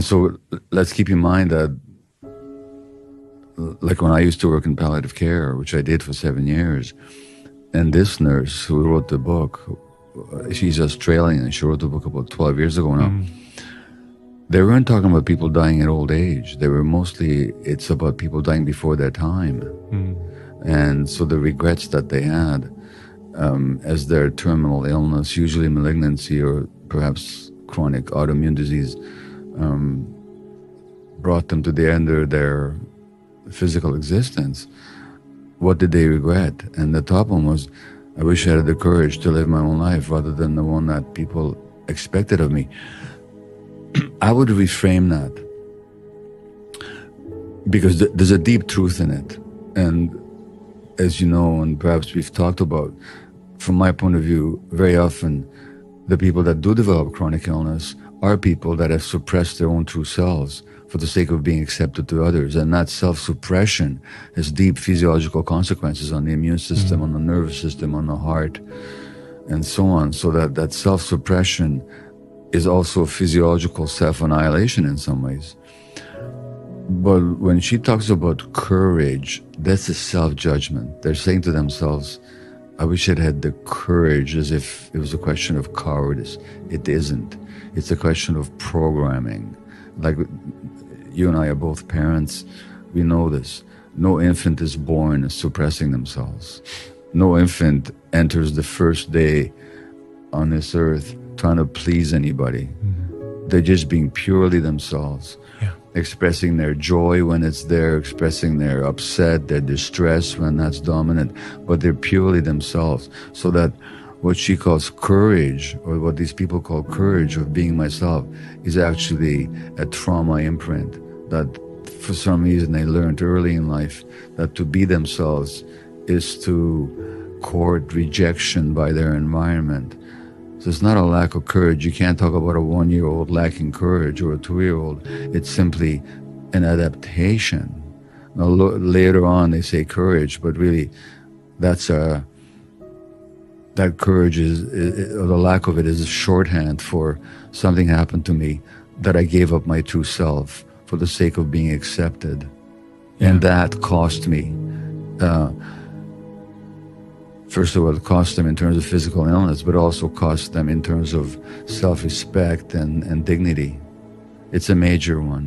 And so let's keep in mind that, like when I used to work in palliative care, which I did for 7 years, and this nurse who wrote the book, she's Australian, and she wrote the book about 12 years ago now. They weren't talking about people dying at old age. They were mostly, it's about people dying before their time. And so the regrets that they had as their terminal illness, usually malignancy or perhaps chronic autoimmune disease, brought them to the end of their physical existence. What did they regret? And the top one was, I wish I had the courage to live my own life rather than the one that people expected of me. I would reframe that because there's a deep truth in it. And as you know, and perhaps we've talked about, from my point of view, very often the people that do develop chronic illness are people that have suppressed their own true selves for the sake of being accepted to others. And that self-suppression has deep physiological consequences on the immune system, on the nervous system, on the heart, and so on. So that self-suppression is also physiological self-annihilation in some ways. But when she talks about courage, that's a self-judgment. They're saying to themselves, I wish I'd had the courage, as if it was a question of cowardice. It isn't. It's a question of programming. Like, you and I are both parents. We know this. No infant is born suppressing themselves. No infant enters the first day on this earth trying to please anybody. They're just being purely themselves, expressing their joy when it's there, expressing their upset, their distress when that's dominant, but they're purely themselves. So that what she calls courage, or what these people call courage of being myself, is actually a trauma imprint that for some reason they learned early in life, that to be themselves is to court rejection by their environment. So it's not a lack of courage. You can't talk about a 1-year-old lacking courage or a 2-year-old. It's simply an adaptation. Now, later on they say courage, but really that courage or the lack of it is a shorthand for something happened to me that I gave up my true self for the sake of being accepted. And that cost me. First of all, it cost them in terms of physical illness, but also cost them in terms of self-respect and dignity. It's a major one.